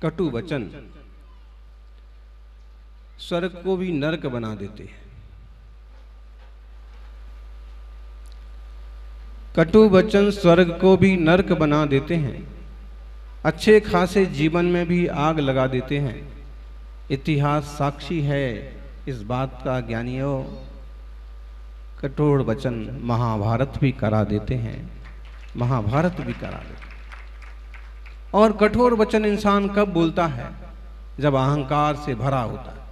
कटु वचन स्वर्ग को भी नरक बना देते हैं। कटु वचन स्वर्ग को भी नरक बना देते हैं, अच्छे खासे जीवन में भी आग लगा देते हैं। इतिहास साक्षी है इस बात का ज्ञानियों, कठोर वचन महाभारत भी करा देते हैं, महाभारत भी करा देते हैं। और कठोर वचन इंसान कब बोलता है? जब अहंकार से भरा होता है,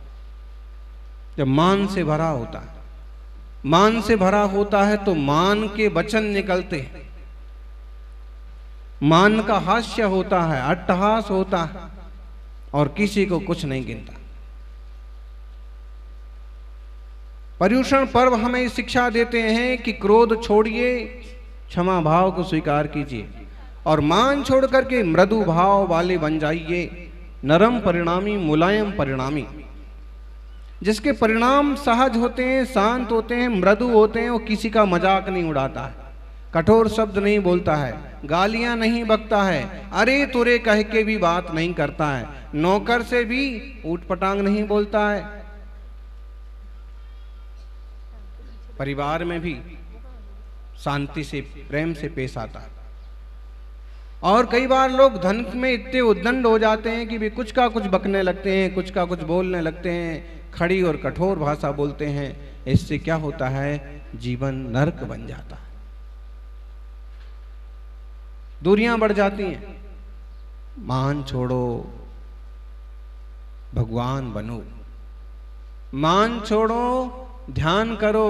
जब मान से भरा होता है। मान से भरा होता है तो मान के वचन निकलते हैं, मान का हास्य होता है, अट्टहास होता है और किसी को कुछ नहीं गिनता। पर्युषण पर्व हमें शिक्षा देते हैं कि क्रोध छोड़िए, क्षमा भाव को स्वीकार कीजिए और मान छोड़ करके मृदु भाव वाले बन जाइए। नरम परिणामी मुलायम परिणामी, जिसके परिणाम सहज होते हैं, शांत होते हैं, मृदु होते हैं, वो किसी का मजाक नहीं उड़ाता है, कठोर शब्द नहीं बोलता है, गालियां नहीं बकता है, अरे तुरे कह के भी बात नहीं करता है, नौकर से भी ऊटपटांग नहीं बोलता है। परिवार में भी शांति से प्रेम से पेश आता है। और कई बार लोग धन में इतने उद्दंड हो जाते हैं कि भी कुछ का कुछ बकने लगते हैं, कुछ का कुछ बोलने लगते हैं, खड़ी और कठोर भाषा बोलते हैं। इससे क्या होता है? जीवन नरक बन जाता है, दूरियां बढ़ जाती हैं। मान छोड़ो, भगवान बनो। मान छोड़ो, ध्यान करो,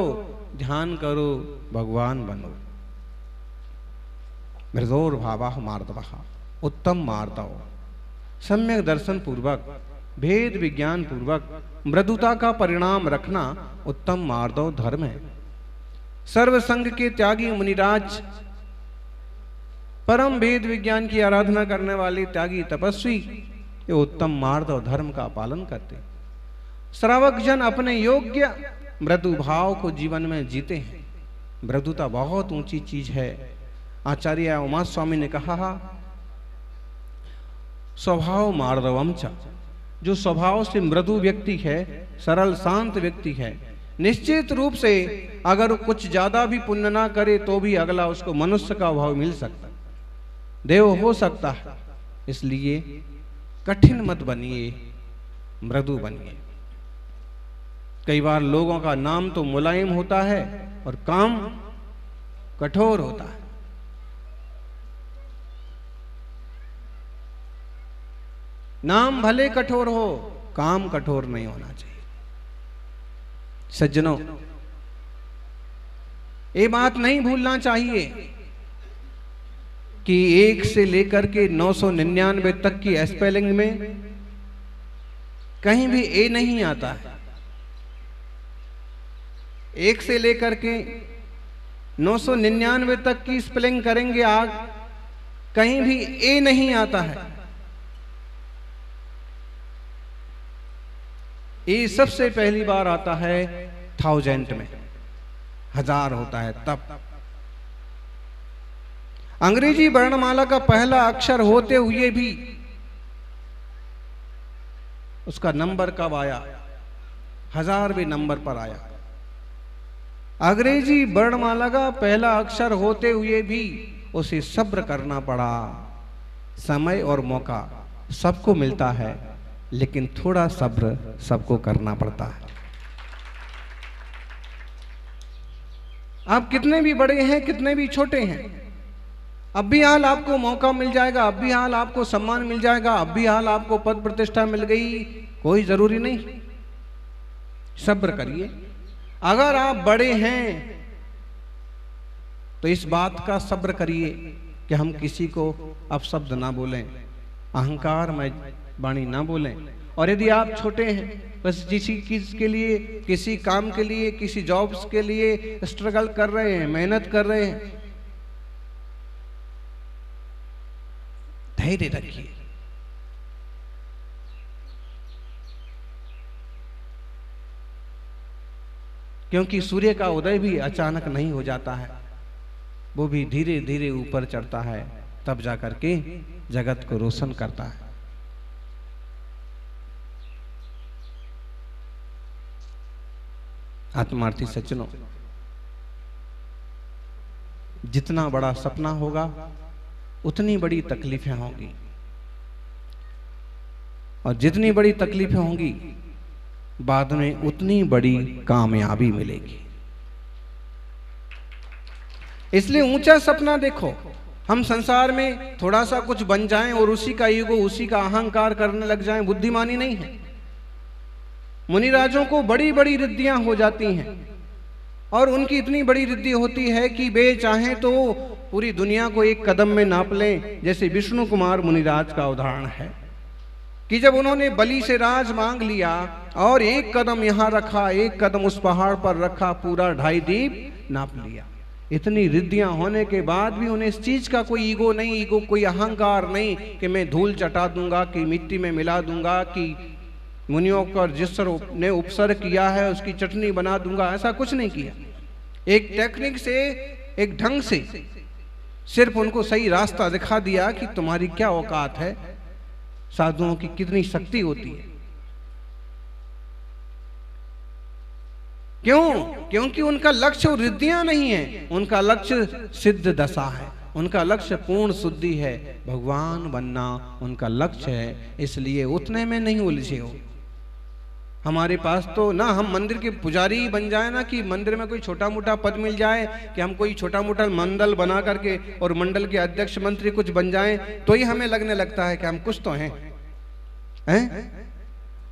ध्यान करो, भगवान बनो। मृदोर भावः मार्दवः, उत्तम मार्दव, सम्यक दर्शन पूर्वक, भेद विज्ञान पूर्वक मृदुता का परिणाम रखना उत्तम मार्दव धर्म है। सर्वसंग के त्यागी मुनिराज, परम भेद विज्ञान की आराधना करने वाले त्यागी तपस्वी, ये उत्तम मार्दव धर्म का पालन करते। श्रावक जन अपने योग्य मृदु भाव को जीवन में जीते हैं। मृदुता बहुत ऊंची चीज है। आचार्य उमा स्वामी ने कहा, स्वभाव मार्दवम च, जो स्वभाव से मृदु व्यक्ति है, सरल शांत व्यक्ति है, निश्चित रूप से अगर कुछ ज्यादा भी पुण्य ना करे तो भी अगला उसको मनुष्य का भाव मिल सकता, देव हो सकता है। इसलिए कठिन मत बनिए, मृदु बनिए। कई बार लोगों का नाम तो मुलायम होता है और काम कठोर होता है। नाम भले कठोर हो, काम कठोर नहीं होना चाहिए। सज्जनों, ये बात नहीं भूलना चाहिए कि 1 से लेकर के 999 तक की स्पेलिंग में कहीं भी ए नहीं आता है। 1 से लेकर के 999 तक की स्पेलिंग करेंगे आग, कहीं भी ए नहीं आता है। ये सबसे पहली बार आता है 1000 में, 1000 होता है तब। अंग्रेजी वर्णमाला का पहला अक्षर होते हुए भी उसका नंबर कब आया? 1000वें नंबर पर आया। अंग्रेजी वर्णमाला का पहला अक्षर होते हुए भी उसे सब्र करना पड़ा। समय और मौका सबको मिलता है, लेकिन थोड़ा सब्र सबको करना पड़ता है। आप कितने भी बड़े हैं, कितने भी छोटे हैं, अब भी हाल आपको मौका मिल जाएगा, अब भी हाल आपको सम्मान मिल जाएगा, अब भी हाल आपको पद प्रतिष्ठा मिल गई, कोई जरूरी नहीं। सब्र करिए। अगर आप बड़े हैं तो इस बात का सब्र करिए कि हम किसी को अपशब्द ना बोलें, अहंकार में वाणी ना बोलें। और यदि आप छोटे हैं, बस किसी चीज के लिए, किसी काम के लिए, किसी जॉब्स के लिए स्ट्रगल कर रहे हैं, मेहनत कर रहे हैं, धैर्य रखिए। क्योंकि सूर्य का उदय भी अचानक नहीं हो जाता है, वो भी धीरे धीरे ऊपर चढ़ता है, तब जाकर के जगत को रोशन करता है। आत्मार्थी सज्जनों, जितना बड़ा सपना होगा उतनी बड़ी तकलीफें होंगी, और जितनी बड़ी तकलीफें होंगी बाद में उतनी बड़ी कामयाबी मिलेगी। इसलिए ऊंचा सपना देखो। हम संसार में थोड़ा सा कुछ बन जाएं और उसी का ईगो, उसी का अहंकार करने लग जाएं, बुद्धिमानी नहीं है। मुनिराजों को बड़ी बड़ी रिद्धियां हो जाती हैं, और उनकी इतनी बड़ी रिद्धि होती है कि वे चाहें तो पूरी दुनिया को एक कदम में नाप लें। जैसे विष्णु कुमार मुनिराज का उदाहरण है कि जब उन्होंने बलि से राज मांग लिया और एक कदम यहां रखा, एक कदम उस पहाड़ पर रखा, पूरा 2.5 दीप नाप लिया। इतनी रिद्धियां होने के बाद भी उन्हें इस चीज का कोई ईगो नहीं, ईगो कोई अहंकार नहीं कि मैं धूल चटा दूंगा, कि मिट्टी में मिला दूंगा, कि मुनियों का जिस ने उपसर्ग किया है उसकी चटनी बना दूंगा, ऐसा कुछ नहीं किया। एक टेक्निक से, एक ढंग से सिर्फ उनको सही रास्ता दिखा दिया कि तुम्हारी क्या औकात है, साधुओं की कितनी शक्ति होती है। क्यों? क्योंकि उनका लक्ष्य रिद्धियां नहीं है, उनका लक्ष्य सिद्ध दशा है, उनका लक्ष्य पूर्ण शुद्धि है, भगवान बनना उनका लक्ष्य है। इसलिए उतने में नहीं उलझे हो। हमारे पास तो ना हम मंदिर के पुजारी ही बन जाए ना, कि मंदिर में कोई छोटा मोटा पद मिल जाए, कि हम कोई छोटा मोटा मंडल बना करके और मंडल के अध्यक्ष मंत्री कुछ बन जाएं, तो ही हमें लगने लगता है कि हम कुछ तो हैं।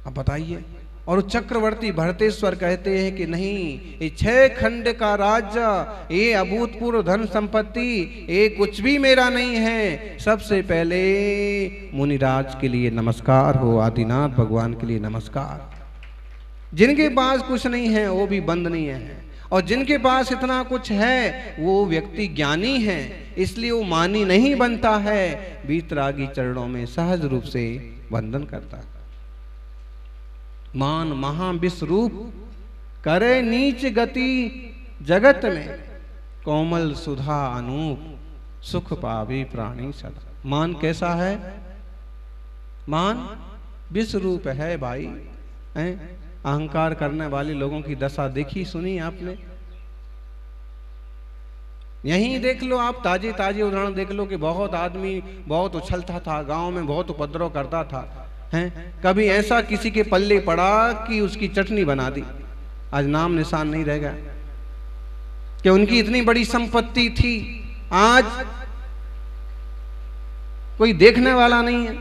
अब बताइए। और चक्रवर्ती भरतेश्वर कहते हैं कि नहीं, ये 6 खंड का राज्य, ये अभूतपूर्व धन संपत्ति, ये कुछ भी मेरा नहीं है। सबसे पहले मुनिराज के लिए नमस्कार हो, आदिनाथ भगवान के लिए नमस्कार। जिनके पास कुछ नहीं है वो भी बंद नहीं है, और जिनके पास इतना कुछ है वो व्यक्ति ज्ञानी है, इसलिए वो मानी नहीं बनता है, वीतरागी चरणों में सहज रूप से वंदन करता है। मान महाविश्वरूप करे नीच गति जगत में, कोमल सुधा अनूप सुख पावे प्राणी सदा। मान कैसा है? मान विश्वरूप है भाई। अहंकार करने वाले लोगों की दशा देखी सुनी आपने? यहीं देख लो आप, ताजे ताजे उदाहरण देख लो कि बहुत आदमी बहुत उछलता था, गांव में बहुत उपद्रव करता था, हैं? कभी ऐसा किसी के पल्ले पड़ा कि उसकी चटनी बना दी, आज नाम निशान नहीं रह गया। कि उनकी इतनी बड़ी संपत्ति थी, आज कोई देखने वाला नहीं है,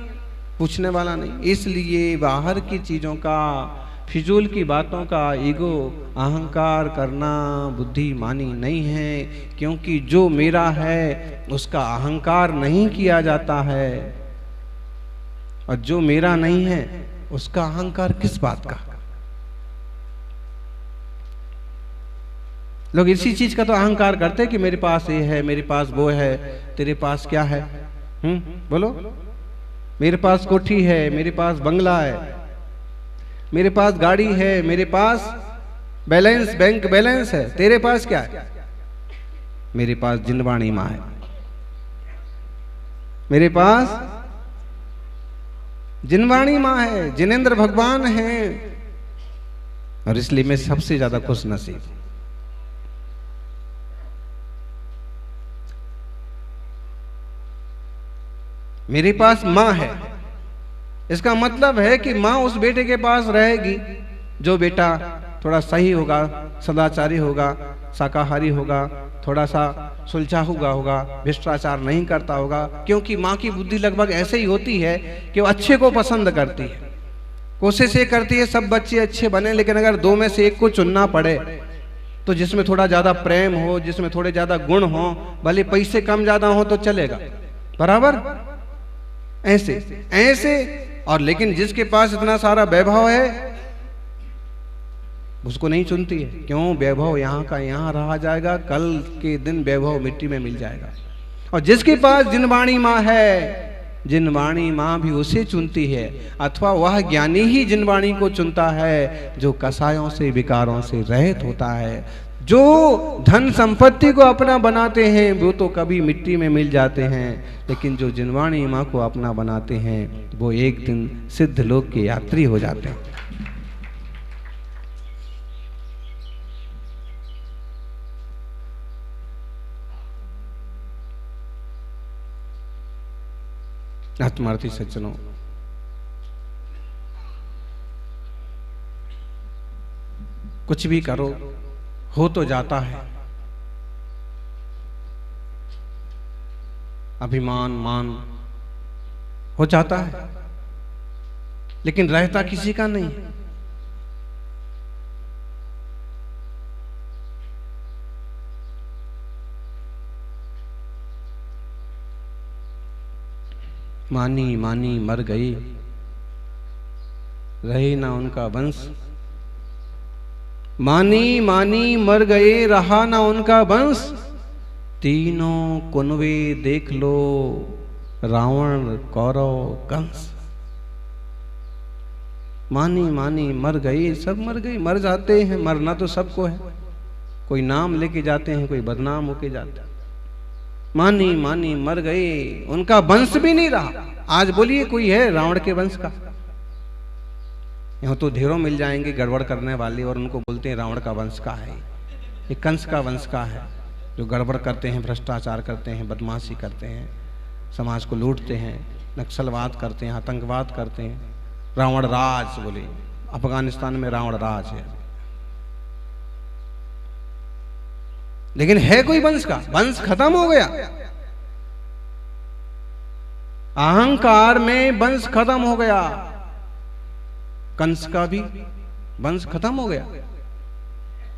पूछने वाला नहीं। इसलिए बाहर की चीजों का, फिजूल की बातों का ईगो, अहंकार करना बुद्धिमानी नहीं है। क्योंकि जो मेरा है उसका अहंकार नहीं किया जाता है, और जो मेरा नहीं है उसका अहंकार किस बात का। लोग इसी चीज का तो अहंकार करते कि मेरे पास ये है, मेरे पास वो है, तेरे पास क्या है? बोलो। मेरे पास कोठी है, मेरे पास बंगला है, मेरे पास गाड़ी है, मेरे पास बैलेंस, बैंक बैलेंस है, तेरे पास क्या है? मेरे पास जिनवाणी माँ है, मेरे पास जिनवाणी माँ है, जिनेंद्र भगवान है, और इसलिए मैं सबसे ज्यादा खुश नसीब। मेरे पास माँ है, इसका मतलब है कि माँ उस बेटे के पास रहेगी जो बेटा थोड़ा सही होगा, सदाचारी होगा, शाकाहारी होगा, थोड़ा सा सुलझा हुआ होगा, भ्रष्टाचार नहीं करता होगा। क्योंकि माँ की बुद्धि लगभग ऐसे ही होती है कि वो अच्छे को पसंद करती है, कोशिश ये करती है सब बच्चे अच्छे बने, लेकिन अगर 2 में से एक को चुनना पड़े तो जिसमें थोड़ा ज्यादा प्रेम हो, जिसमें थोड़े ज्यादा गुण हो, भले पैसे कम ज्यादा हो तो चलेगा, बराबर ऐसे ऐसे। और लेकिन जिसके पास इतना सारा वैभव है उसको नहीं चुनती है। क्यों? वैभव यहाँ का यहाँ रहा जाएगा, कल के दिन वैभव मिट्टी में मिल जाएगा। और जिसके पास जिनवाणी माँ है जिनवाणी माँ भी उसे चुनती है, अथवा वह ज्ञानी ही जिनवाणी को चुनता है जो कसायों से विकारों से रहित होता है। जो धन संपत्ति को अपना बनाते हैं वो तो कभी मिट्टी में मिल जाते हैं, लेकिन जो जिनवाणी माँ को अपना बनाते हैं वो एक दिन सिद्ध लोक के यात्री हो जाते हैं। आत्मार्थी सज्जनों, कुछ भी करो हो तो जाता है, अभिमान मान हो जाता है, लेकिन रहता किसी का नहीं। मानी मानी मर गई, रहे ना उनका वंश। मानी मानी मर गए, रहा ना उनका वंश। तीनों कुनवे देख लो, रावण कौरव कंस। मानी मानी मर गई, सब मर गए, मर जाते हैं, मरना तो सबको है। कोई नाम लेके जाते हैं, कोई बदनाम होके जाता है। मानी मानी मर गए, उनका वंश भी नहीं रहा। आज बोलिए कोई है रावण के वंश का? यहाँ तो ढेरों मिल जाएंगे गड़बड़ करने वाले, और उनको बोलते हैं रावण का वंश का है, ये कंस का वंश का है, जो गड़बड़ करते हैं, भ्रष्टाचार करते हैं, बदमाशी करते हैं, समाज को लूटते हैं, नक्सलवाद करते हैं, आतंकवाद करते हैं। रावण राज बोले, अफगानिस्तान में रावण राज है। लेकिन है कोई वंश का? वंश खत्म हो गया। अहंकार में वंश खत्म हो गया। कंस का भी वंश खत्म हो गया।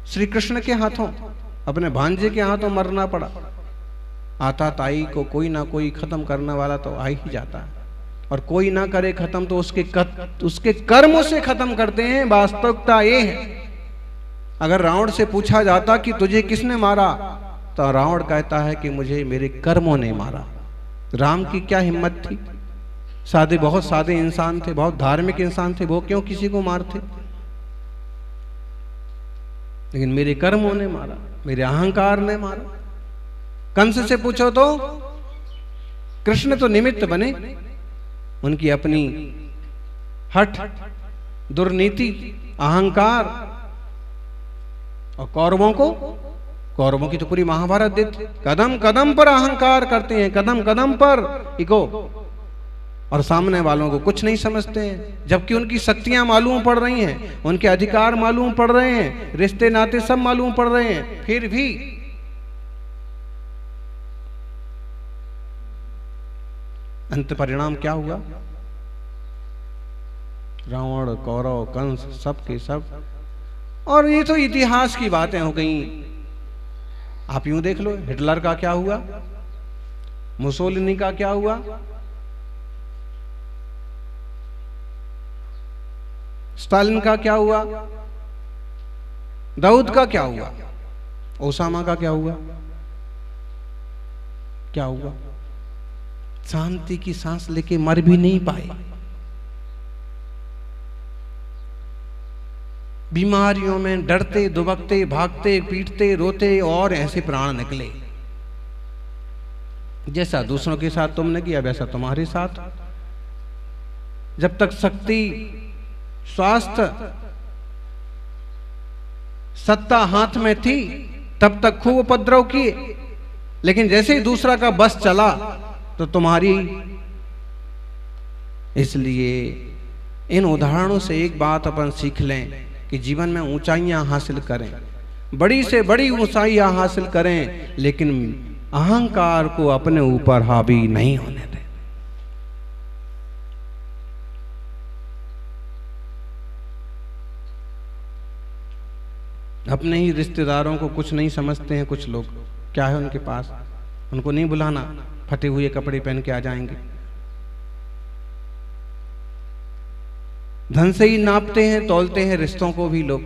श्री कृष्ण के हाथों, अपने भांजे के हाथों मरना पड़ा। आता ताई को कोई ना कोई खत्म करने वाला तो आ ही जाता है, और कोई ना करे खत्म तो उसके कर्म से खत्म करते हैं। वास्तविकता ये है, अगर रावण से पूछा जाता कि तुझे किसने मारा, तो रावण कहता है कि मुझे मेरे कर्मों ने मारा। राम की क्या हिम्मत थी? सादे, बहुत सादे इंसान थे, बहुत धार्मिक इंसान थे, वो क्यों किसी को मारते? लेकिन मेरे कर्मों ने मारा, मेरे अहंकार ने मारा। कंस से पूछो तो कृष्ण तो निमित्त बने, उनकी अपनी हठ, दुर्नीति, अहंकार। और कौरवों की तो पूरी महाभारत देती, कदम कदम पर अहंकार करते हैं, कदम कदम पर इको, और सामने वालों को कुछ नहीं समझते हैं। जबकि उनकी शक्तियां मालूम पड़ रही हैं, उनके अधिकार मालूम पड़ रहे हैं, रिश्ते नाते सब मालूम पड़ रहे हैं, फिर भी अंत परिणाम क्या हुआ? रावण, कौरव, कंस, सब के सब। और ये तो इतिहास की बातें हो गई। आप यूं देख लो, हिटलर का क्या हुआ, मुसोलिनी का क्या हुआ, स्टालिन का क्या हुआ, दाऊद का क्या हुआ, ओसामा का क्या हुआ? क्या हुआ? शांति की सांस लेके मर भी नहीं पाए। बीमारियों में डरते, दुबकते, भागते, पीटते, रोते, और ऐसे प्राण निकले। जैसा दूसरों के साथ तुमने किया वैसा तुम्हारे साथ। जब तक शक्ति, स्वास्थ्य, सत्ता हाथ में थी तब तक खूब उपद्रव किए, लेकिन जैसे ही दूसरा का बस चला तो तुम्हारी। इसलिए इन उदाहरणों से एक बात अपन सीख लें कि जीवन में ऊंचाइयां हासिल करें, बड़ी से बड़ी ऊंचाइयां हासिल करें, लेकिन अहंकार को अपने ऊपर हावी नहीं होने दें। अपने ही रिश्तेदारों को कुछ नहीं समझते हैं कुछ लोग। क्या है उनके पास? उनको नहीं बुलाना, फटे हुए कपड़े पहन के आ जाएंगे। धन से ही नापते हैं, तौलते हैं रिश्तों को भी लोग।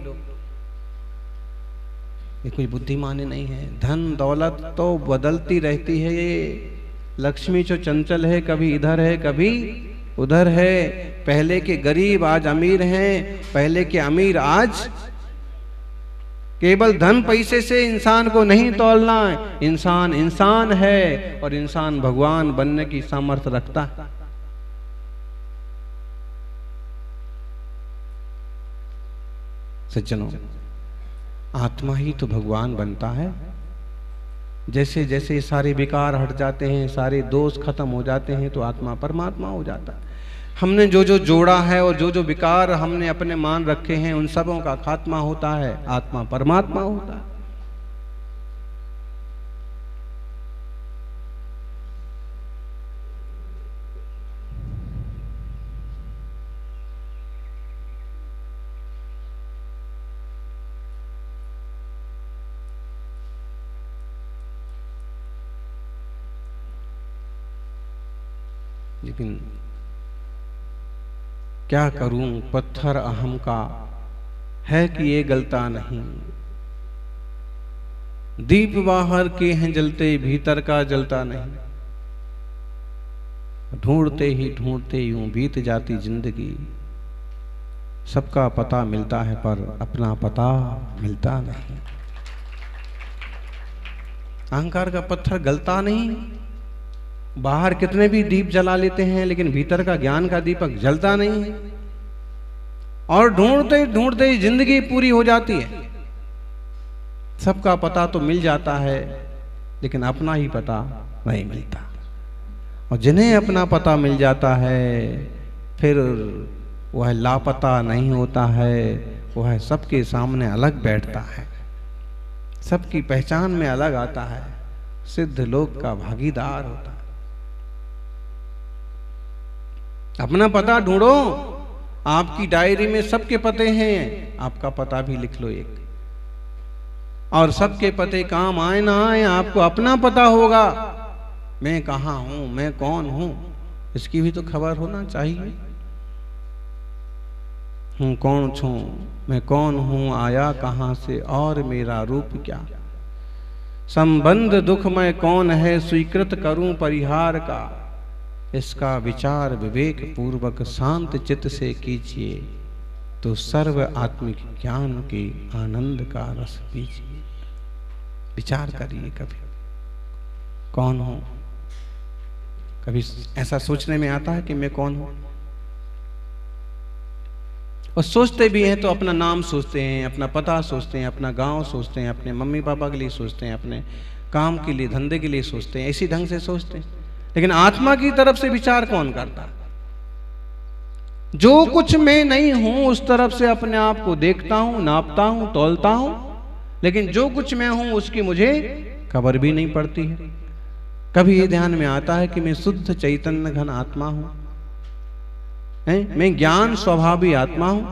ये कोई बुद्धिमानी नहीं है। धन दौलत तो बदलती रहती है, ये लक्ष्मी जो चंचल है, कभी इधर है कभी उधर है। पहले के गरीब आज अमीर हैं, पहले के अमीर आज। केवल धन पैसे से इंसान को नहीं तौलना है। इंसान इंसान है और इंसान भगवान बनने की सामर्थ्य रखता है। सज्जनों, आत्मा ही तो भगवान बनता है। जैसे जैसे सारे विकार हट जाते हैं, सारे दोष खत्म हो जाते हैं, तो आत्मा परमात्मा हो जाता है। हमने जो जो जोड़ा है और जो जो विकार हमने अपने मान रखे हैं, उन सबों का खात्मा होता है, आत्मा परमात्मा होता है। लेकिन क्या करूं, पत्थर अहम का है कि ये गलता नहीं। दीप बाहर के हैं जलते, भीतर का जलता नहीं। ढूंढते ही ढूंढते यूं बीत जाती जिंदगी। सबका पता मिलता है पर अपना पता मिलता नहीं। अहंकार का पत्थर गलता नहीं। बाहर कितने भी दीप जला लेते हैं, लेकिन भीतर का ज्ञान का दीपक जलता नहीं है। और ढूंढते ढूंढते ही जिंदगी पूरी हो जाती है। सबका पता तो मिल जाता है, लेकिन अपना ही पता नहीं मिलता। और जिन्हें अपना पता मिल जाता है, फिर वह लापता नहीं होता है। वह सबके सामने अलग बैठता है, सबकी पहचान में अलग आता है, सिद्ध लोक का भागीदार होता है। अपना पता ढूंढो। आपकी डायरी में सबके पते हैं, आपका पता भी लिख लो एक। और सबके पते काम आए ना आए, आपको अपना पता होगा। मैं कहाँ हूं, मैं कौन हूं, इसकी भी तो खबर होना चाहिए। हूं कौन छू, मैं कौन हूं, आया कहां से और मेरा रूप क्या। संबंध दुखमय कौन है, स्वीकृत करूं परिहार का। इसका विचार विवेक पूर्वक शांत चित्त से कीजिए, तो सर्व आत्मिक ज्ञान के आनंद का रस पीजिए। विचार करिए कभी कौन हूं। कभी ऐसा सोचने में आता है कि मैं कौन हूं। और सोचते भी हैं तो अपना नाम सोचते हैं, अपना पता सोचते हैं, अपना गांव सोचते हैं, अपने मम्मी पापा के लिए सोचते हैं, अपने काम के लिए, धंधे के लिए सोचते हैं। इसी ढंग से सोचते हैं। लेकिन आत्मा की तरफ से विचार कौन करता। जो कुछ मैं नहीं हूं, उस तरफ से अपने आप को देखता हूं, नापता हूं, तौलता हूं। लेकिन जो कुछ मैं हूं, उसकी मुझे खबर भी नहीं पड़ती है। कभी ये ध्यान में आता है कि मैं शुद्ध चैतन्य घन आत्मा हूं, मैं ज्ञान स्वभावी आत्मा हूं।